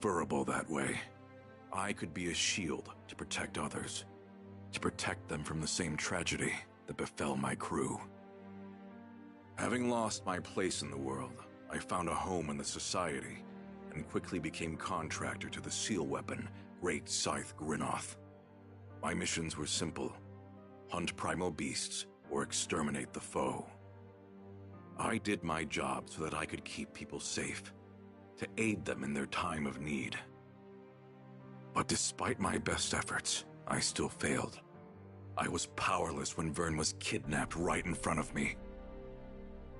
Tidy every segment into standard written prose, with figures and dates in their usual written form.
vulnerable that way. I could be a shield to protect others, to protect them from the same tragedy that befell my crew. Having lost my place in the world, I found a home in the society and quickly became contractor to the seal weapon, Great Scythe Grynoth. My missions were simple: hunt primal beasts or exterminate the foe. I did my job so that I could keep people safe, to aid them in their time of need. But despite my best efforts, I still failed. I was powerless when Vern was kidnapped right in front of me.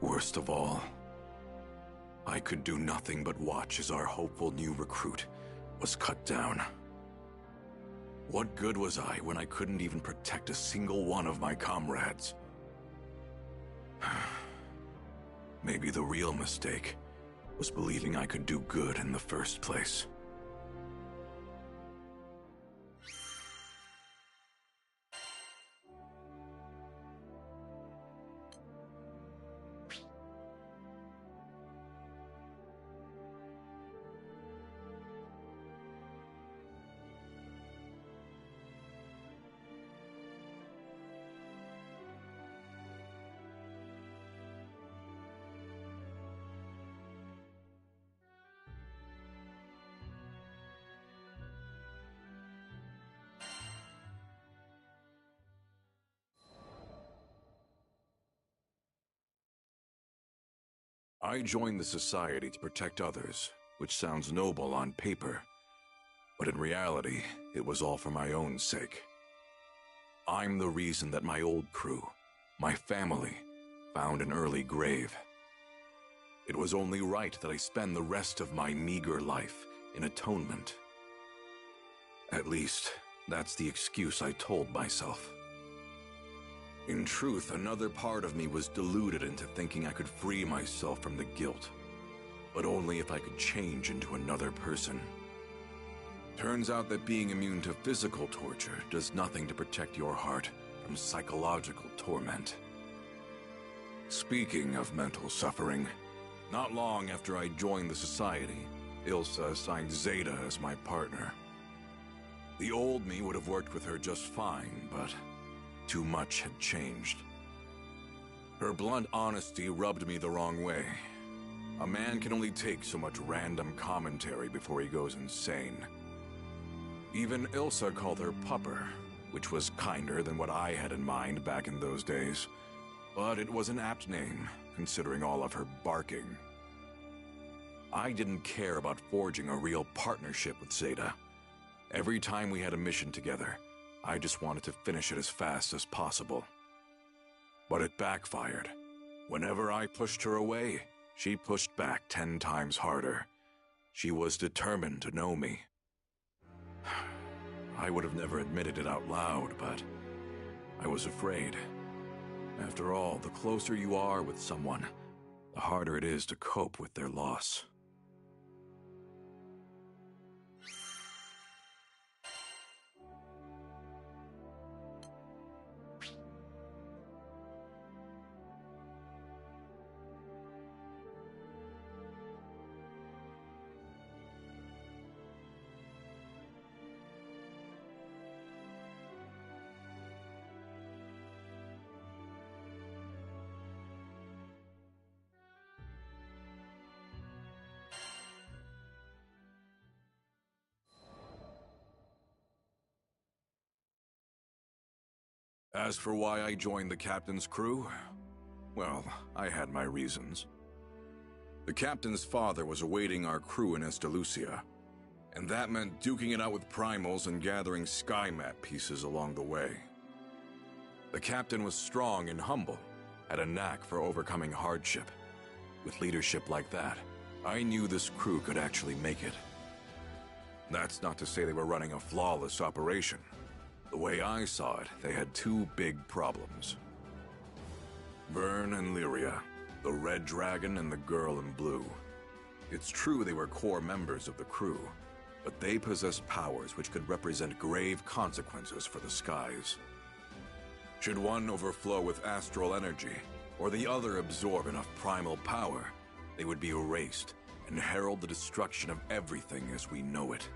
Worst of all, I could do nothing but watch as our hopeful new recruit was cut down. What good was I when I couldn't even protect a single one of my comrades? Maybe the real mistake was believing I could do good in the first place. I joined the society to protect others, which sounds noble on paper, but in reality, it was all for my own sake. I'm the reason that my old crew, my family, found an early grave. It was only right that I spend the rest of my meager life in atonement. At least, that's the excuse I told myself. In truth, another part of me was deluded into thinking I could free myself from the guilt, but only if I could change into another person. Turns out that being immune to physical torture does nothing to protect your heart from psychological torment. Speaking of mental suffering, not long after I joined the society, Ilsa assigned Zeta as my partner. The old me would have worked with her just fine, but too much had changed. Her blunt honesty rubbed me the wrong way. A man can only take so much random commentary before he goes insane. Even Ilsa called her Pupper, which was kinder than what I had in mind back in those days. But it was an apt name, considering all of her barking. I didn't care about forging a real partnership with Zeta. Every time we had a mission together, I just wanted to finish it as fast as possible. But it backfired. Whenever I pushed her away, she pushed back 10 times harder. She was determined to know me. I would have never admitted it out loud, but I was afraid. After all, the closer you are with someone, the harder it is to cope with their loss. As for why I joined the captain's crew, well, I had my reasons. The captain's father was awaiting our crew in Estalucia, and that meant duking it out with primals and gathering sky map pieces along the way. The captain was strong and humble, had a knack for overcoming hardship. With leadership like that, I knew this crew could actually make it. That's not to say they were running a flawless operation. The way I saw it, they had two big problems. Vern and Lyria, the Red Dragon and the Girl in Blue. It's true they were core members of the crew, but they possessed powers which could represent grave consequences for the skies. Should one overflow with astral energy, or the other absorb enough primal power, they would be erased and herald the destruction of everything as we know it.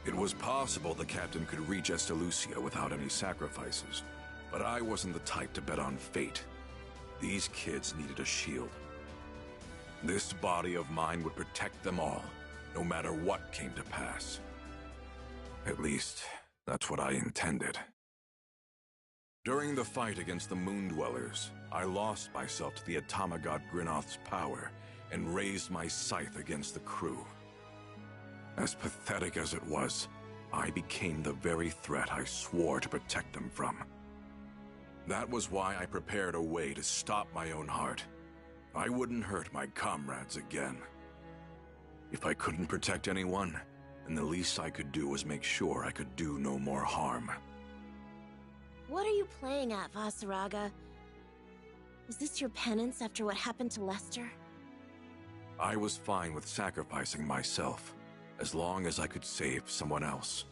It was possible the captain could reach Estalucia without any sacrifices, but I wasn't the type to bet on fate. These kids needed a shield. This body of mine would protect them all, no matter what came to pass. At least, that's what I intended. During the fight against the Moon Dwellers, I lost myself to the Automagod Grinoth's power and raised my scythe against the crew. As pathetic as it was, I became the very threat I swore to protect them from. That was why I prepared a way to stop my own heart. I wouldn't hurt my comrades again. If I couldn't protect anyone, then the least I could do was make sure I could do no more harm. What are you playing at, Vasaraga? Was this your penance after what happened to Lester? I was fine with sacrificing myself, as long as I could save someone else.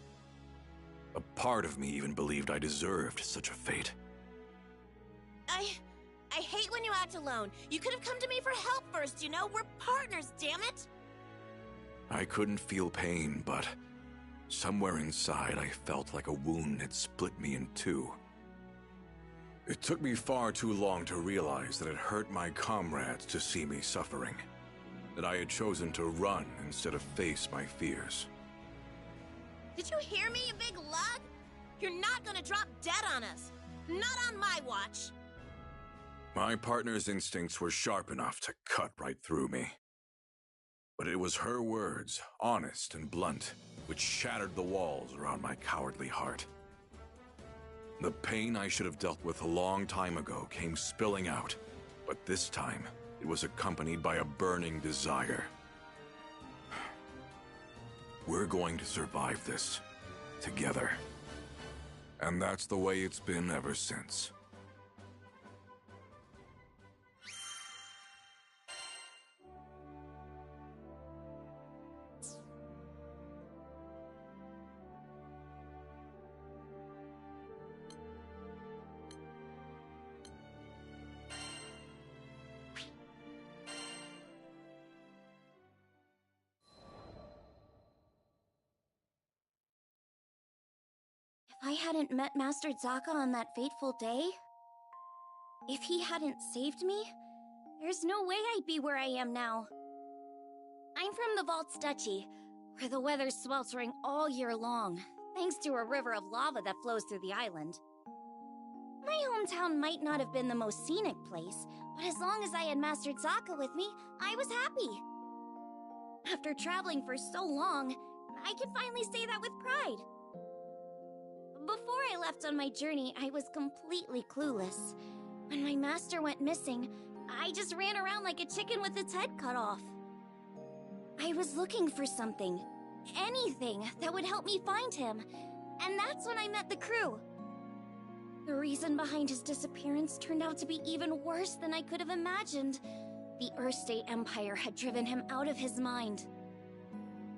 A part of me even believed I deserved such a fate. I hate when you act alone. You could have come to me for help first, you know? We're partners, damn it! I couldn't feel pain, but somewhere inside I felt like a wound had split me in two. It took me far too long to realize that it hurt my comrades to see me suffering. That I had chosen to run instead of face my fears. Did you hear me, you big lug? You're not gonna drop dead on us. Not on my watch. My partner's instincts were sharp enough to cut right through me. But it was her words, honest and blunt, which shattered the walls around my cowardly heart. The pain I should have dealt with a long time ago came spilling out, but this time it was accompanied by a burning desire. We're going to survive this, together. And that's the way it's been ever since. If I hadn't met Master Zaka on that fateful day, if he hadn't saved me, there's no way I'd be where I am now. I'm from the Vault's Duchy, where the weather's sweltering all year long, thanks to a river of lava that flows through the island. My hometown might not have been the most scenic place, but as long as I had Master Zaka with me, I was happy. After traveling for so long, I can finally say that with pride. Before I left on my journey, I was completely clueless. When my master went missing, I just ran around like a chicken with its head cut off. I was looking for something, anything that would help me find him, and that's when I met the crew. The reason behind his disappearance turned out to be even worse than I could have imagined. The Earthstate Empire had driven him out of his mind.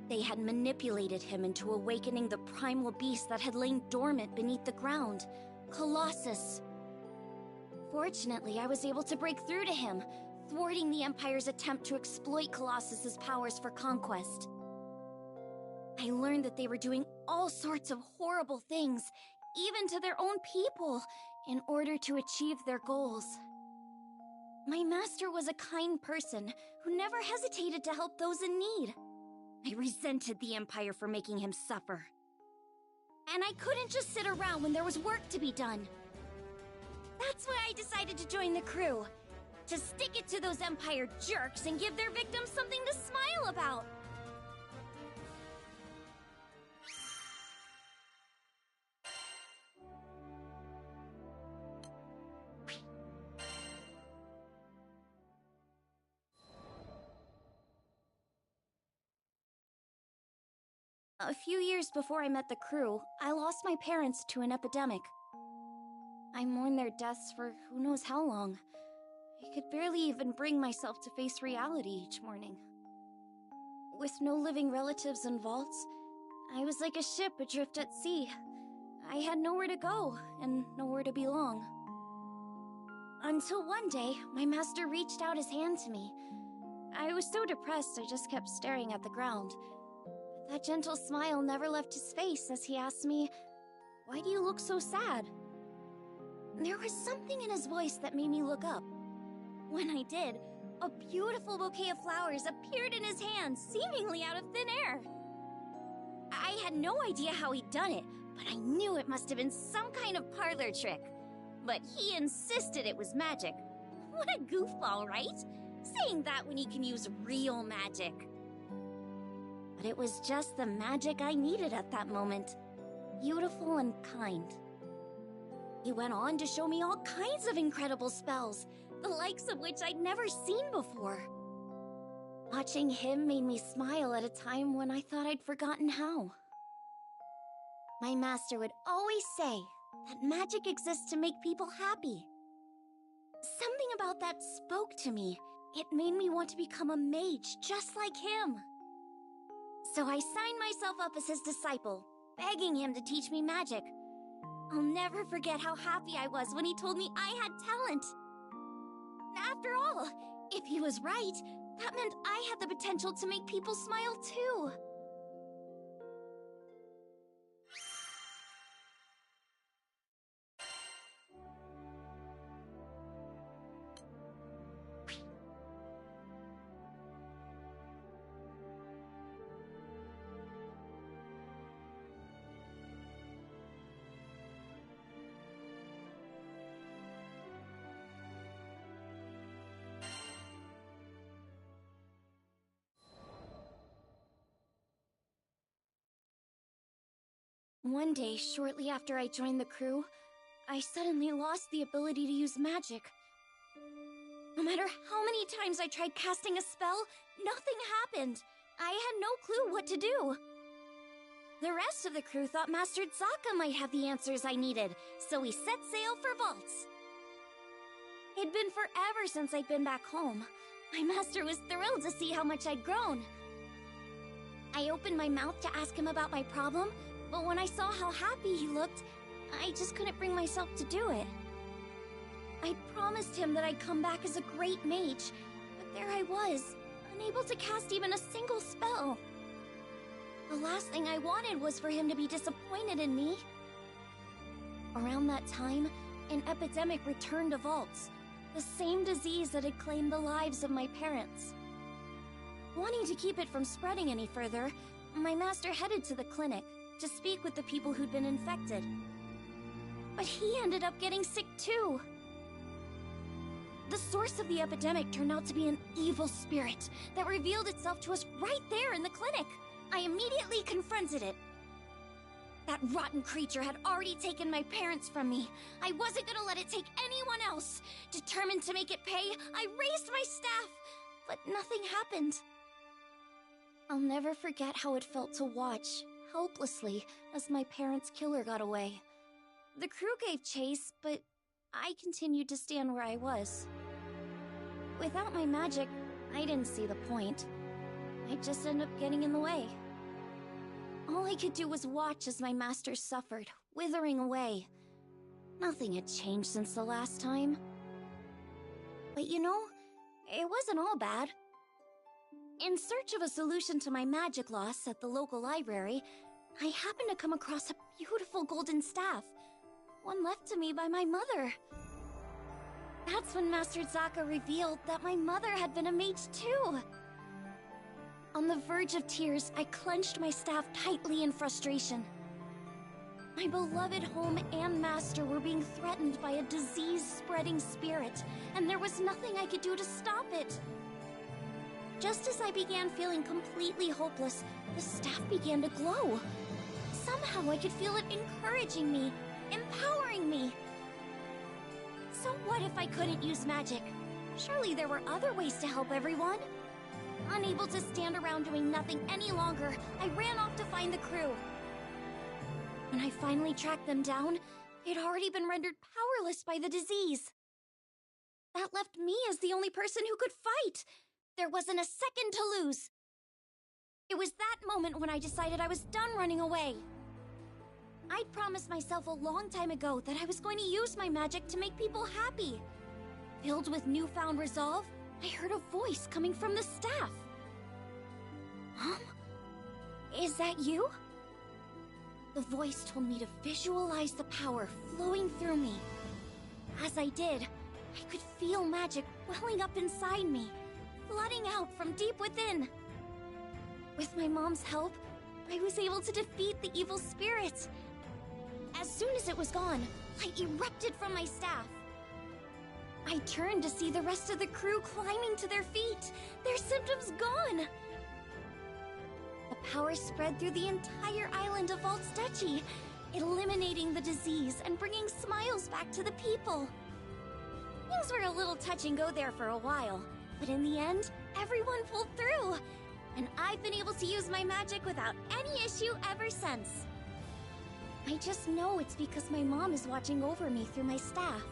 They had manipulated him into awakening the primal beast that had lain dormant beneath the ground, Colossus. Fortunately, I was able to break through to him, thwarting the Empire's attempt to exploit Colossus's powers for conquest. I learned that they were doing all sorts of horrible things, even to their own people, in order to achieve their goals. My master was a kind person who never hesitated to help those in need. I resented the Empire for making him suffer. And I couldn't just sit around when there was work to be done. That's why I decided to join the crew. To stick it to those Empire jerks and give their victims something to smile about. A few years before I met the crew, I lost my parents to an epidemic. I mourned their deaths for who knows how long. I could barely even bring myself to face reality each morning. With no living relatives and vaults, I was like a ship adrift at sea. I had nowhere to go and nowhere to belong. Until one day, my master reached out his hand to me. I was so depressed I just kept staring at the ground. But that gentle smile never left his face as he asked me, "Why do you look so sad?" There was something in his voice that made me look up. When I did, a beautiful bouquet of flowers appeared in his hands, seemingly out of thin air. I had no idea how he'd done it, but I knew it must have been some kind of parlor trick. But he insisted it was magic. What a goofball, right? Saying that when he can use real magic. But it was just the magic I needed at that moment. Beautiful and kind. He went on to show me all kinds of incredible spells, the likes of which I'd never seen before. Watching him made me smile at a time when I thought I'd forgotten how. My master would always say that magic exists to make people happy. Something about that spoke to me. It made me want to become a mage just like him. So I signed myself up as his disciple, begging him to teach me magic. I'll never forget how happy I was when he told me I had talent. After all, if he was right, that meant I had the potential to make people smile too. One day, shortly after I joined the crew, I suddenly lost the ability to use magic. No matter how many times I tried casting a spell, nothing happened. I had no clue what to do. The rest of the crew thought Master Zaka might have the answers I needed, so we set sail for Vaults. It'd been forever since I'd been back home. My master was thrilled to see how much I'd grown. I opened my mouth to ask him about my problem, but when I saw how happy he looked, I just couldn't bring myself to do it. I promised him that I'd come back as a great mage, but there I was, unable to cast even a single spell. The last thing I wanted was for him to be disappointed in me. Around that time, an epidemic returned to Vaults, the same disease that had claimed the lives of my parents. Wanting to keep it from spreading any further, my master headed to the clinic to speak with the people who'd been infected. But he ended up getting sick too. The source of the epidemic turned out to be an evil spirit that revealed itself to us right there in the clinic. I immediately confronted it. That rotten creature had already taken my parents from me. I wasn't gonna let it take anyone else. Determined to make it pay, I raised my staff, but nothing happened. I'll never forget how it felt to watch, helplessly, as my parents' killer got away. The crew gave chase, but I continued to stand where I was. Without my magic, I didn't see the point. I'd just end up getting in the way. All I could do was watch as my master suffered, withering away. Nothing had changed since the last time. But you know, it wasn't all bad. In search of a solution to my magic loss at the local library, I happened to come across a beautiful golden staff, one left to me by my mother. That's when Master Zaka revealed that my mother had been a mage too. On the verge of tears, I clenched my staff tightly in frustration. My beloved home and master were being threatened by a disease-spreading spirit, and there was nothing I could do to stop it. Just as I began feeling completely hopeless, the staff began to glow. Somehow I could feel it encouraging me, empowering me. So what if I couldn't use magic? Surely there were other ways to help everyone. Unable to stand around doing nothing any longer, I ran off to find the crew. When I finally tracked them down, they'd already been rendered powerless by the disease. That left me as the only person who could fight. There wasn't a second to lose. It was that moment when I decided I was done running away. I'd promised myself a long time ago that I was going to use my magic to make people happy. Filled with newfound resolve, I heard a voice coming from the staff. Mom? Is that you? The voice told me to visualize the power flowing through me. As I did, I could feel magic welling up inside me, flooding out from deep within. With my mom's help, I was able to defeat the evil spirits. As soon as it was gone, light erupted from my staff. I turned to see the rest of the crew climbing to their feet, their symptoms gone. The power spread through the entire island of Waltz Duchy, eliminating the disease and bringing smiles back to the people. Things were a little touch and go there for a while, but in the end, everyone pulled through. And I've been able to use my magic without any issue ever since. I just know it's because my mom is watching over me through my staff.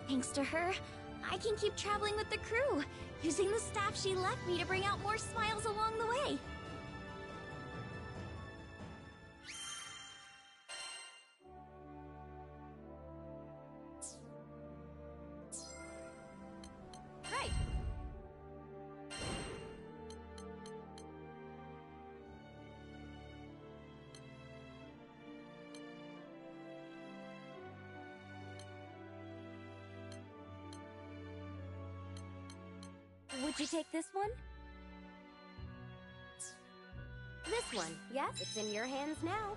Thanks to her, I can keep traveling with the crew, using the staff she left me to bring out more smiles along the way. Right. Would you take this one? This one, yes, it's in your hands now.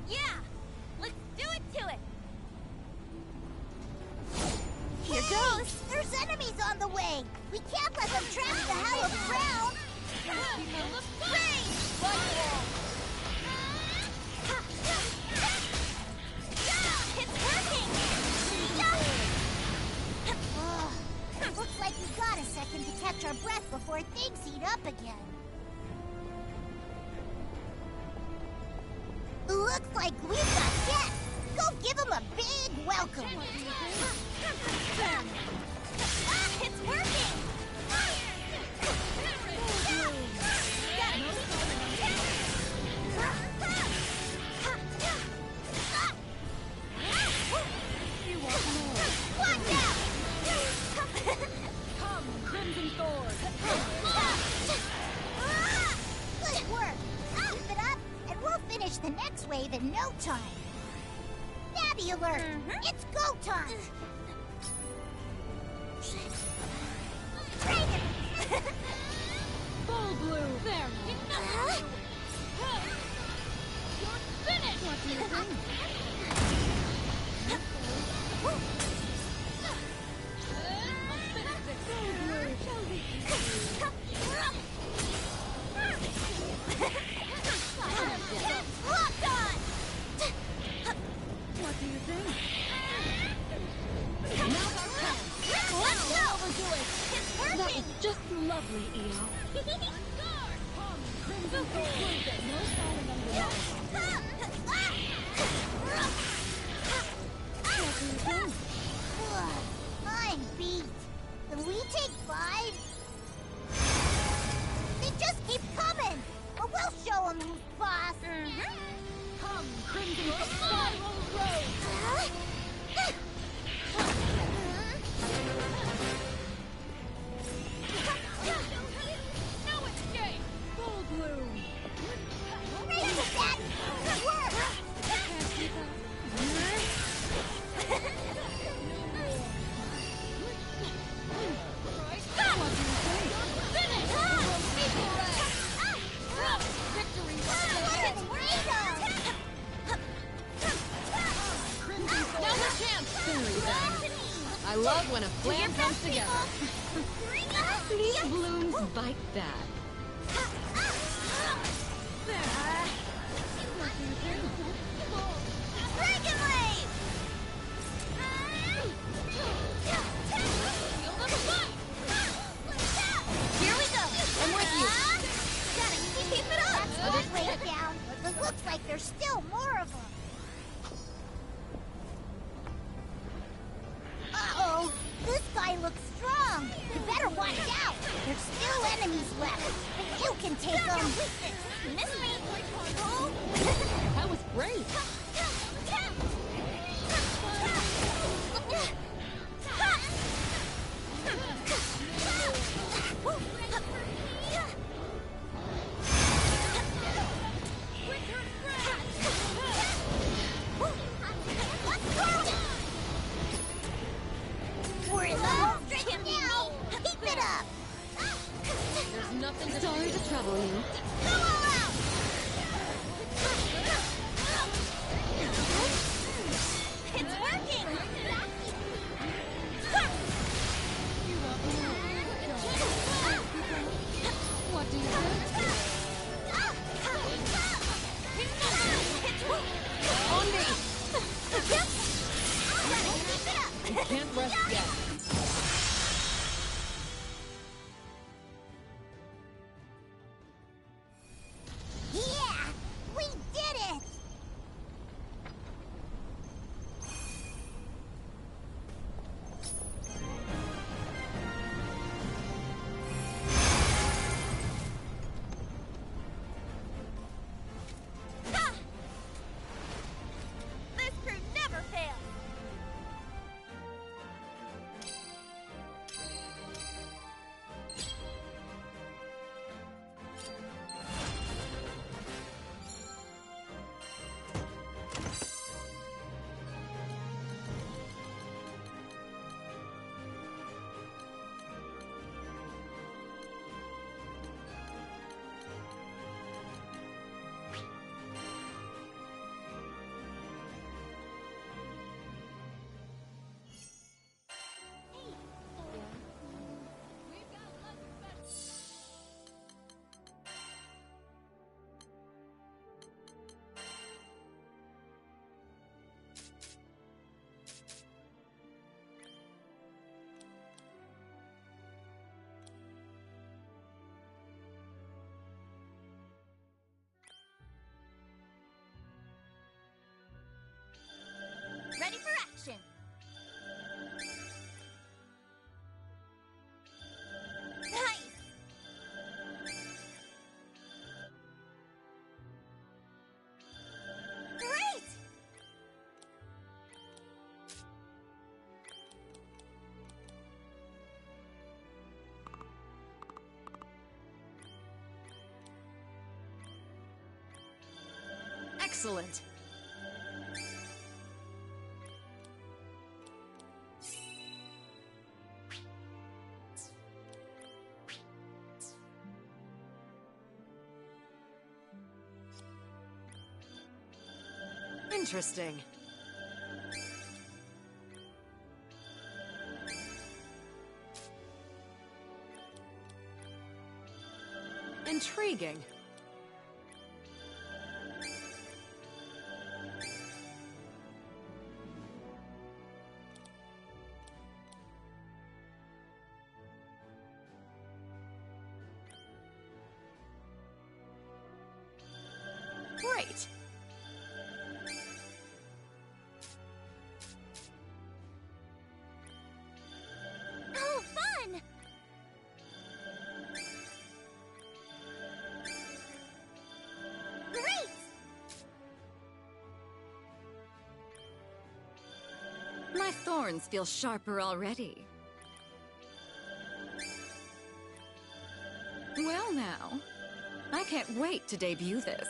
Yeah! Let's do it to it! Here goes! There's enemies on the way! We can't let them trap the hallowed ground! It's working! Looks like we got a second to catch our breath before things heat up again. Looks like we've got guests! Go give them a big welcome! It's working! Watch out! Come, Crimson Sword! Good work! Keep it up, and we'll finish the next wave in no time. Nabby alert! It's go time! Dragon! Full blue, there. You're finished! What do you think? Locked on! What do you think? Let's go! It's That working! was just lovely, Eo. Crimson Sword proved that no falling under the What do you think? I'm beat. Can we take 5? They just keep coming! Or we'll show them who's boss! Come, Crimson Spiral Road! love when a plan comes together. These blooms bite that. Dragon Wave! Here we go! I'm with you! Gotta keep it up! That's one way down, but it looks like there's still more of them. Uh-oh! This guy looks strong! You better watch out! There's still enemies left, but you can take them! Miss me! That was great. We're in the home stretch now! Keep it up! There's nothing sorry to trouble you. Go all out! It's working! What do you think? On me! You can't rest yet. Yeah! We did it! Ha! This crew never fails! Ready for action! Nice! Great! Excellent. Interesting. Intriguing. Great. Oh, fun! Great! My thorns feel sharper already. Well now, I can't wait to debut this.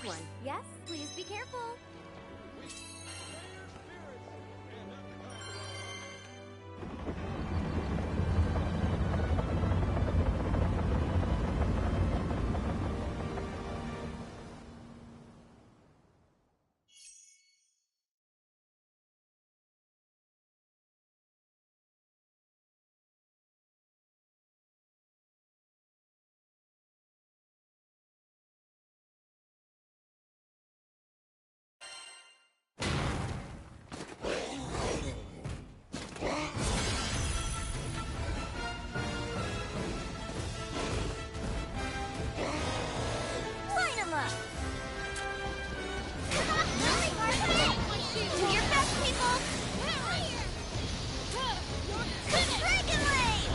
one. Yes, please be careful. Line 'em up. Come on, Relink, do your best, people. Dragon Blade!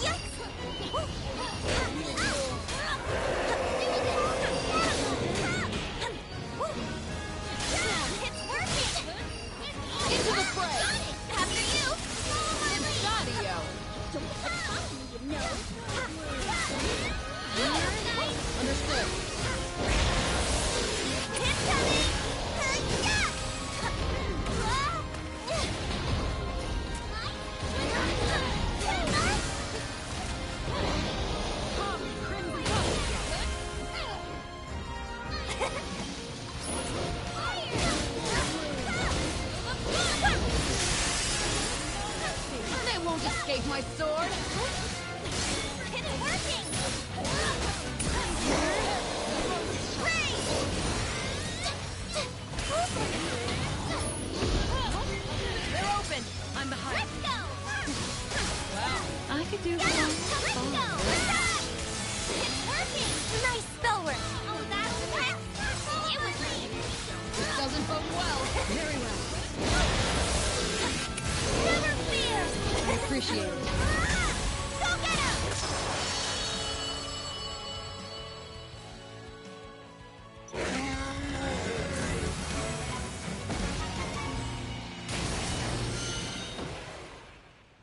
Yes! It's working! Into the fray! After you! Sadio! Understood. It's coming! They won't escape my sword! It's working! They're open! I'm behind. Let's go! I could do Let's go! It's working! Nice spell work! Oh, that'll hit! It was me! This doesn't bode well. Very well. Never fear! I appreciate it. Go get him!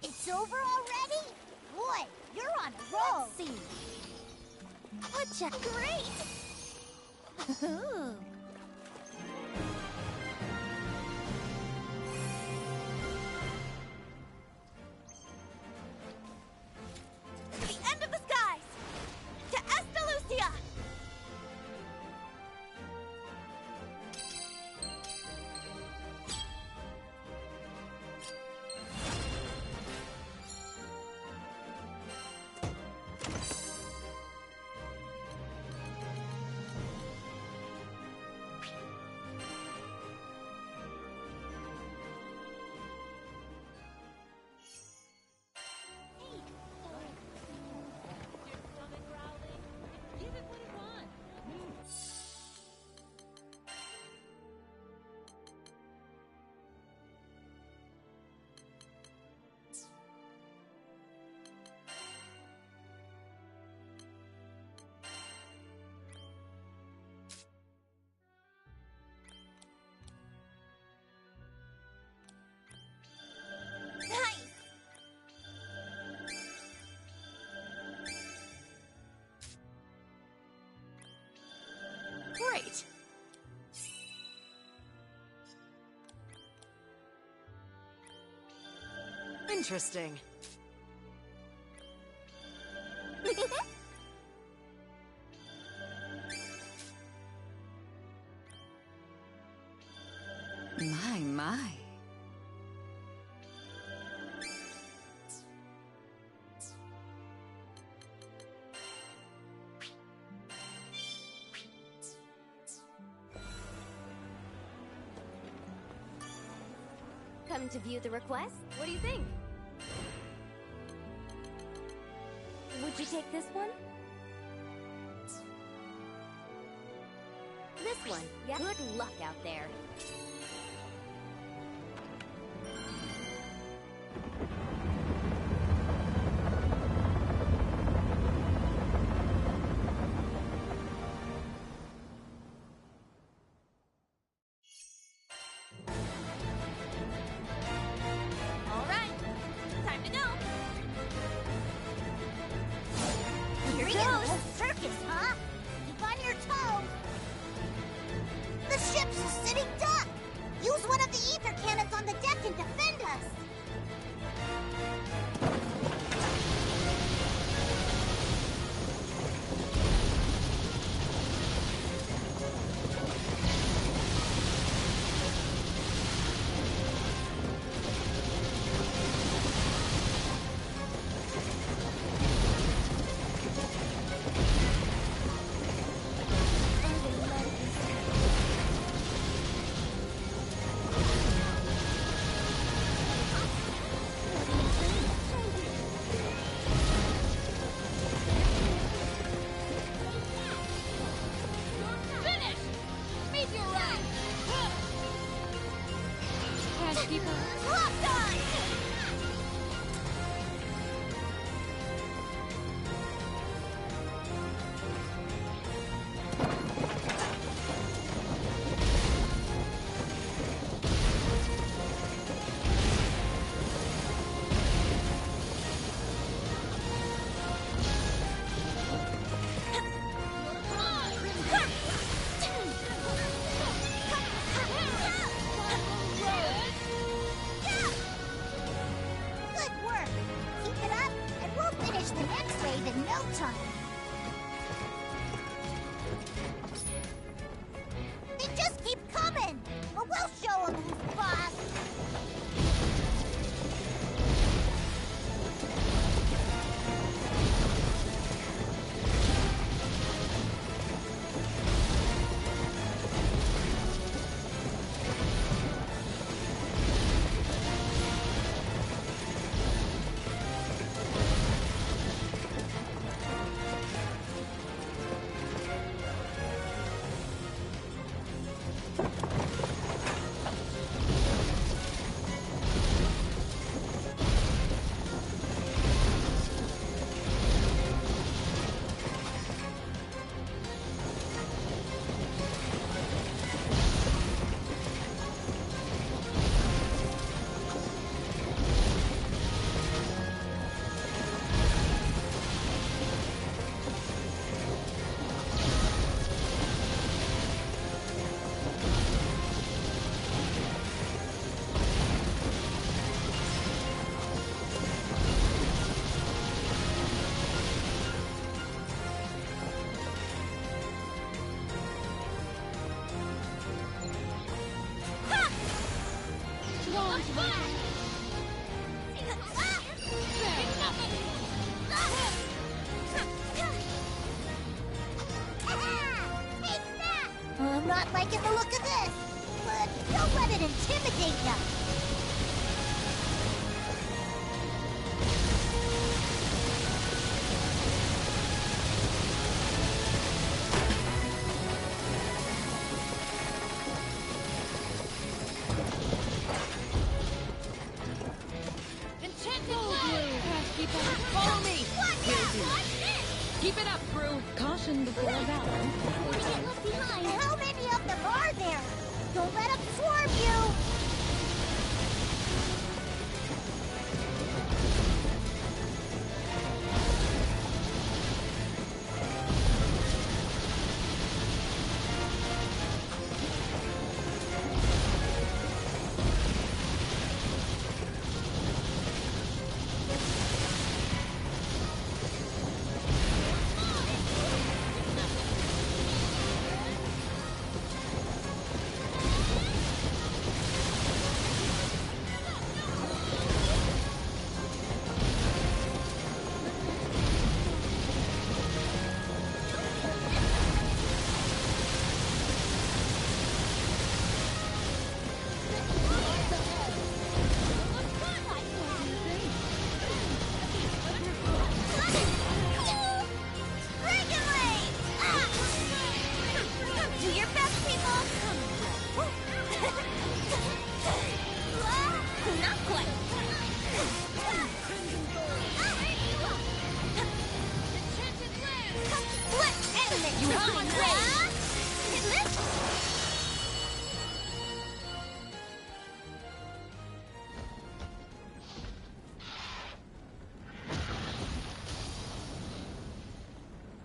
It's over already? Boy, you're on a roll. Let's see. Whatcha great! Ooh. The end of the skies! To Estalucia! Nice! Great! Interesting. My. Come to view the request? What do you think? Would you take this one? This one, yeah? Good luck out there. All right, time to go. Here Real goes. circus, huh? Keep on your toes. I'm not liking the look of this, but don't let it intimidate you. Follow me! Keep it up, crew! Caution before a battle. We get left behind. How many of them are there? Don't let them swarm you.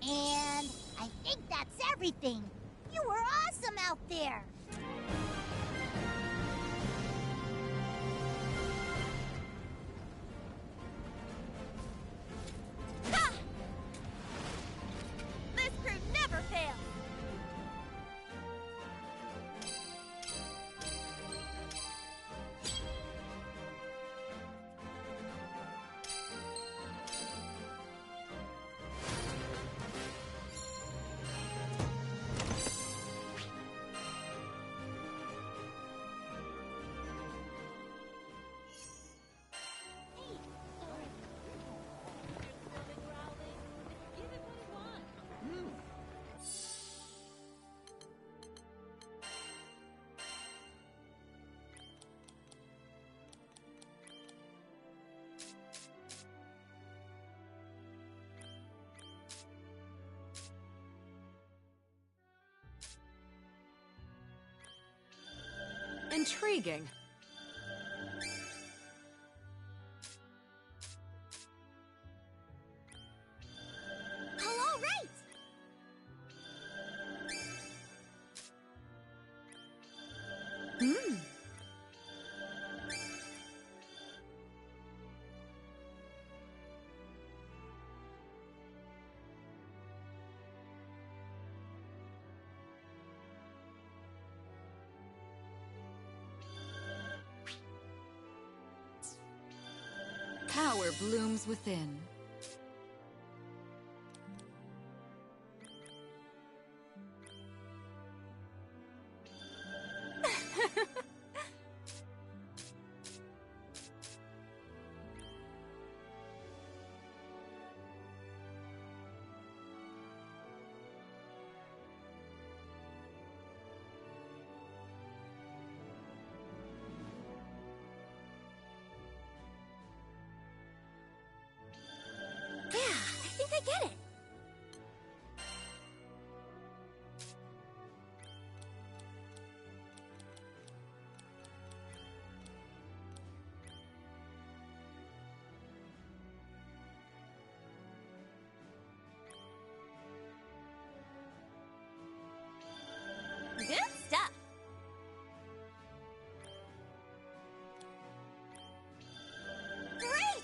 And I think that's everything. You were awesome out there. Ha! This crew never fails. Intriguing. All right. Power blooms within. get it. Good stuff. Great!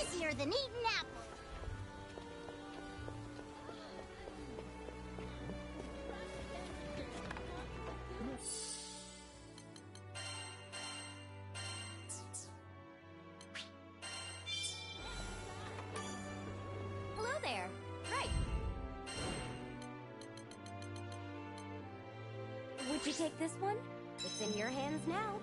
Easier than eating apples. Hello there. Right. Would you take this one? It's in your hands now.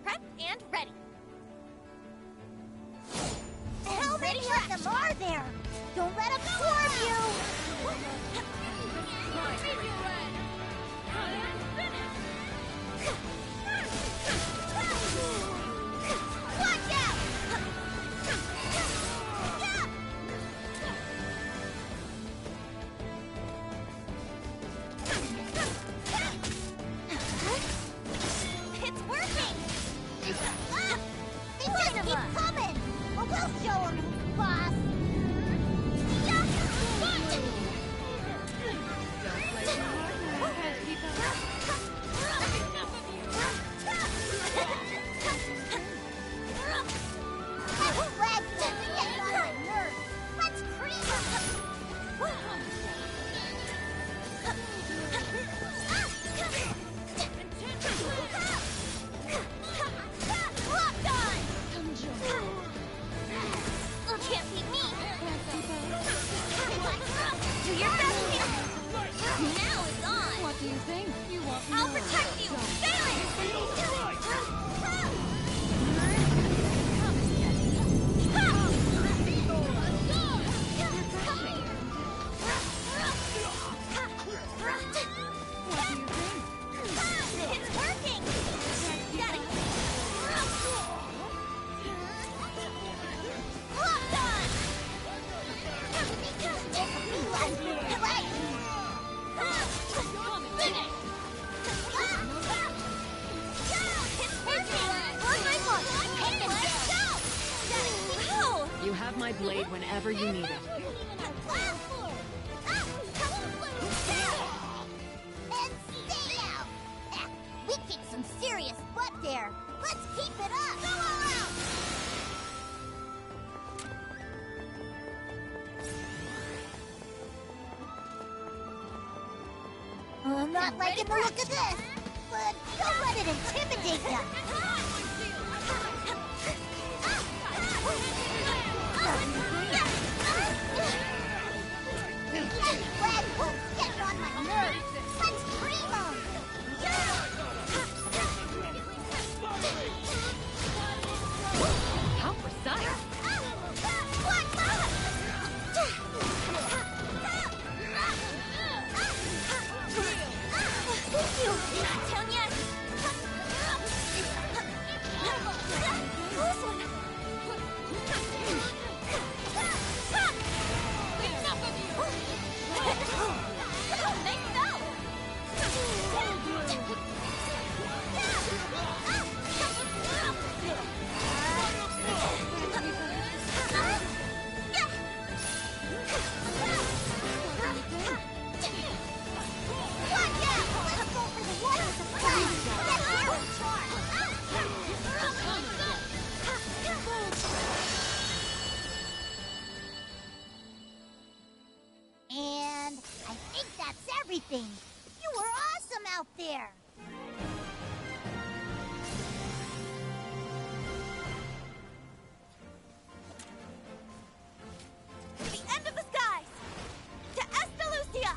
Prep and ready. How many of them are there? Don't let them absorb you! Watch out! It's working! They just keep coming! But we'll show them who's boss! Let's cream Can't beat me! Do your best here! Now it's on! What do you think? You want I'll more? protect you! Sailor! It's working! Got it! Locked on! You have my blade whenever you need it. And stay out! We kicked some serious butt there. Let's keep it up! Go all out! I'm not liking the look of this, but don't let it intimidate you. Flagpole's getting on my nerves. Let's cream 'em. How precise! Thank you! Not down yet! everything. You were awesome out there. To the end of the skies! To Estalucia!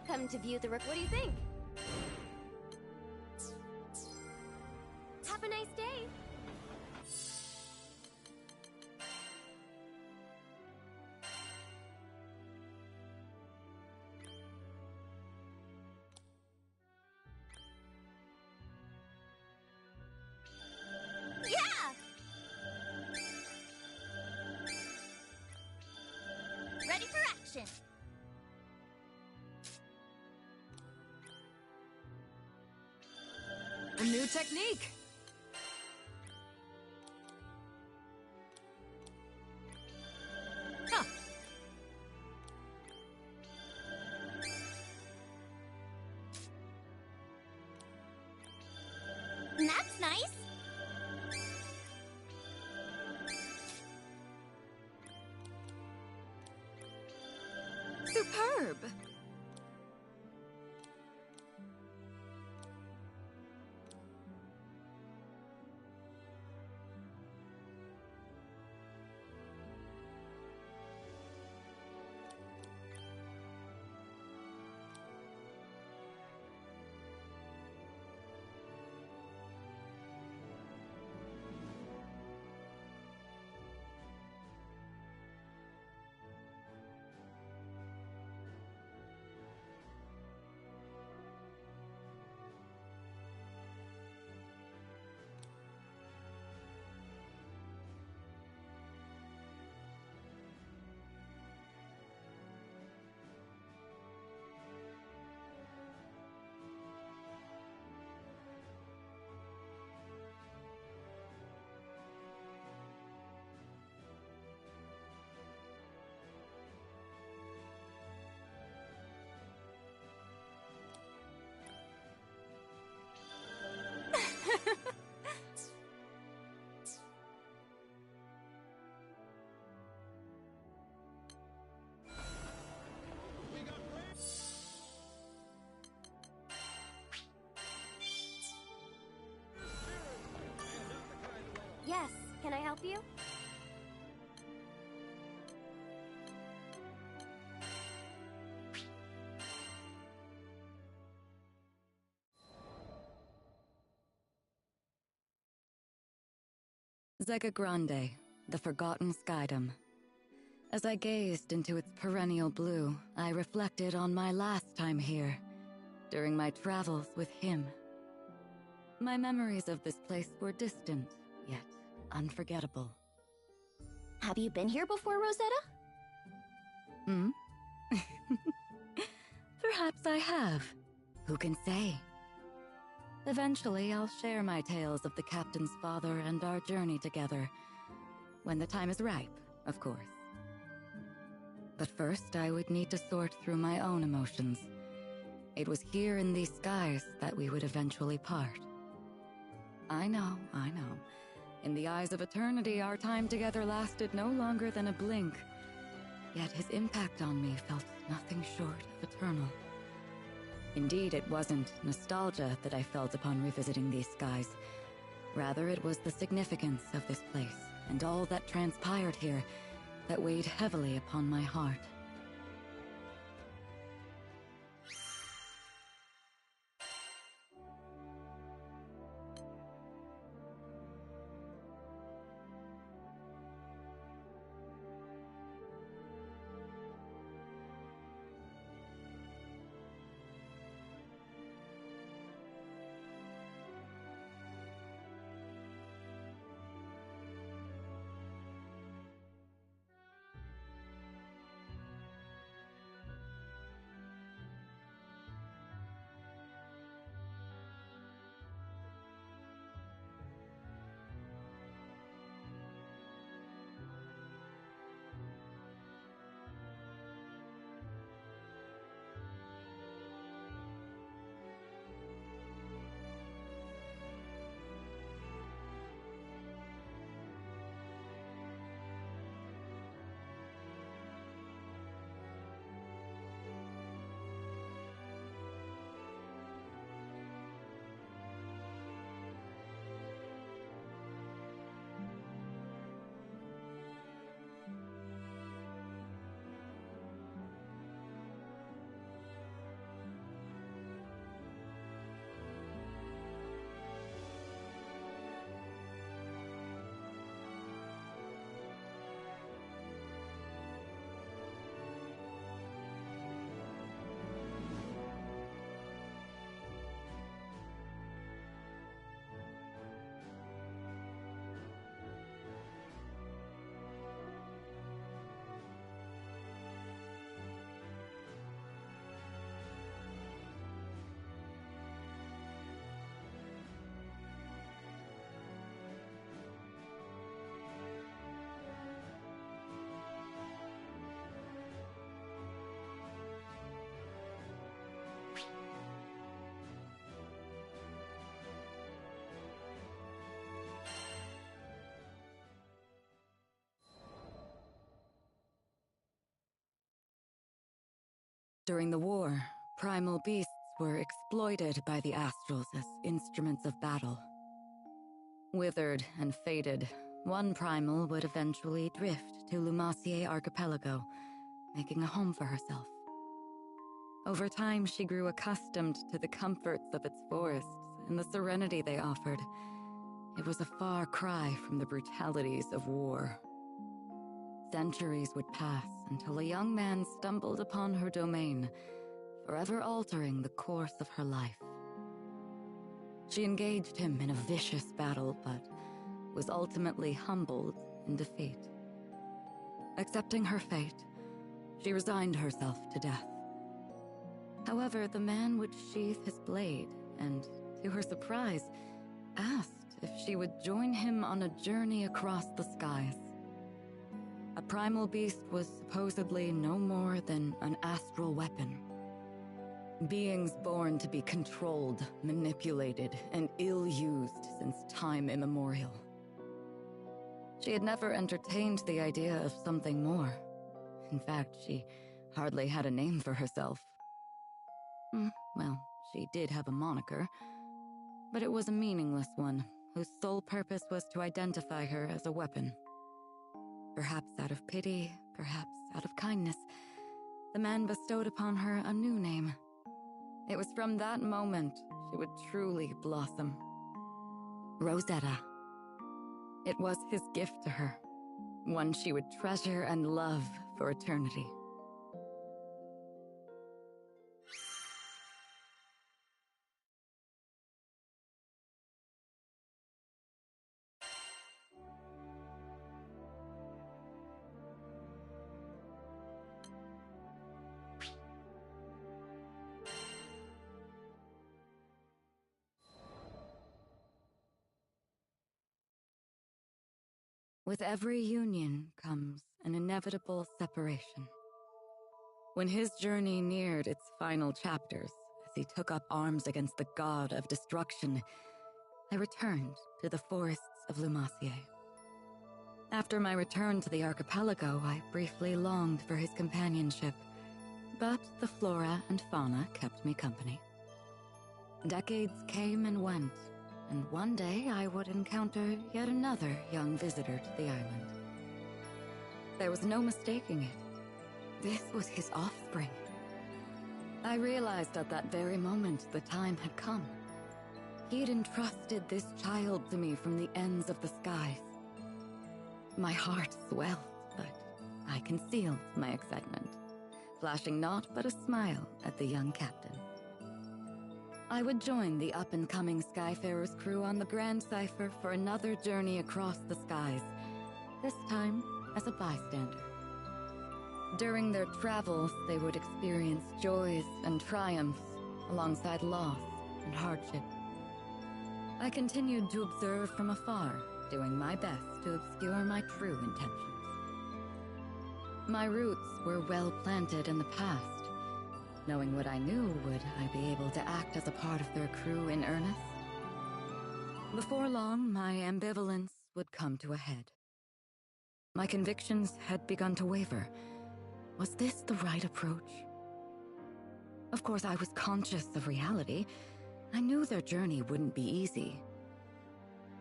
Come to view the What do you think? Have a nice day. Yeah! Ready for action. A new technique! Huh. That's nice. Superb! Yes, can I help you? Zega Grande, the forgotten skydom. As I gazed into its perennial blue, I reflected on my last time here, during my travels with him. My memories of this place were distant, yet unforgettable. Have you been here before, Rosetta? Hmm? Perhaps I have. Who can say? Eventually, I'll share my tales of the captain's father and our journey together. When the time is ripe, of course. But first, I would need to sort through my own emotions. It was here in these skies that we would eventually part. I know. In the eyes of eternity, our time together lasted no longer than a blink. Yet his impact on me felt nothing short of eternal. Indeed, it wasn't nostalgia that I felt upon revisiting these skies. Rather, it was the significance of this place, and all that transpired here, that weighed heavily upon my heart. During the war, primal beasts were exploited by the Astrals as instruments of battle. Withered and fated, one primal would eventually drift to Lumacier Archipelago, making a home for herself. Over time, she grew accustomed to the comforts of its forests and the serenity they offered. It was a far cry from the brutalities of war. Centuries would pass until a young man stumbled upon her domain, forever altering the course of her life. She engaged him in a vicious battle, but was ultimately humbled in defeat. Accepting her fate, she resigned herself to death. However, the man would sheath his blade and, to her surprise, asked if she would join him on a journey across the skies. A primal beast was supposedly no more than an astral weapon. Beings born to be controlled, manipulated, and ill-used since time immemorial. She had never entertained the idea of something more. In fact, she hardly had a name for herself. Well, she did have a moniker, but it was a meaningless one, whose sole purpose was to identify her as a weapon. Perhaps out of pity, perhaps out of kindness, the man bestowed upon her a new name. It was from that moment she would truly blossom. Rosetta. It was his gift to her, one she would treasure and love for eternity. With every union comes an inevitable separation. When his journey neared its final chapters, as he took up arms against the god of destruction, I returned to the forests of Lumacier. After my return to the archipelago, I briefly longed for his companionship, but the flora and fauna kept me company. Decades came and went, and one day I would encounter yet another young visitor to the island. There was no mistaking it. This was his offspring. I realized at that very moment the time had come. He had entrusted this child to me from the ends of the skies. My heart swelled, but I concealed my excitement, flashing naught but a smile at the young captain. I would join the up-and-coming Skyfarer's crew on the Grand Cipher for another journey across the skies, this time as a bystander. During their travels, they would experience joys and triumphs, alongside loss and hardship. I continued to observe from afar, doing my best to obscure my true intentions. My roots were well planted in the past. Knowing what I knew, would I be able to act as a part of their crew in earnest? Before long, my ambivalence would come to a head. My convictions had begun to waver. Was this the right approach? Of course, I was conscious of reality. I knew their journey wouldn't be easy.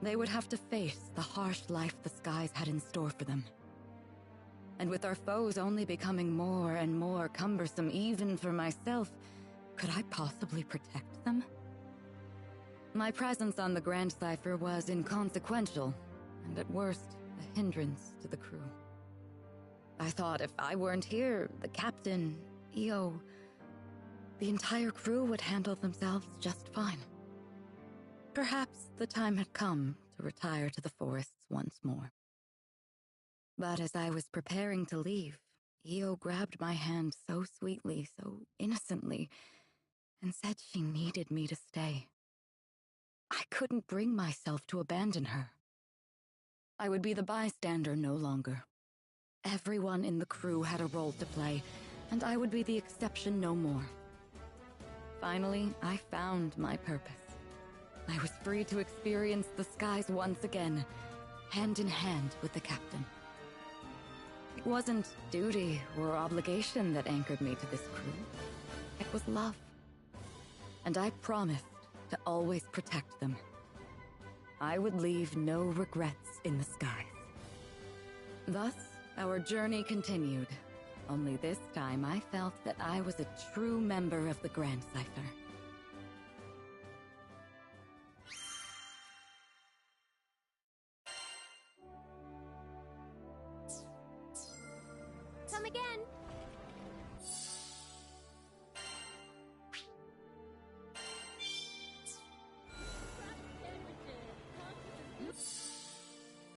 They would have to face the harsh life the skies had in store for them. And with our foes only becoming more and more cumbersome even for myself, could I possibly protect them? My presence on the Grand Cipher was inconsequential, and at worst, a hindrance to the crew. I thought if I weren't here, the captain, EO, the entire crew would handle themselves just fine. Perhaps the time had come to retire to the forests once more. But as I was preparing to leave, EO grabbed my hand so sweetly, so innocently, and said she needed me to stay. I couldn't bring myself to abandon her. I would be the bystander no longer. Everyone in the crew had a role to play, and I would be the exception no more. Finally, I found my purpose. I was free to experience the skies once again, hand in hand with the captain. It wasn't duty or obligation that anchored me to this crew. It was love. And I promised to always protect them. I would leave no regrets in the skies. Thus, our journey continued. Only this time I felt that I was a true member of the Grand Cipher. Come again.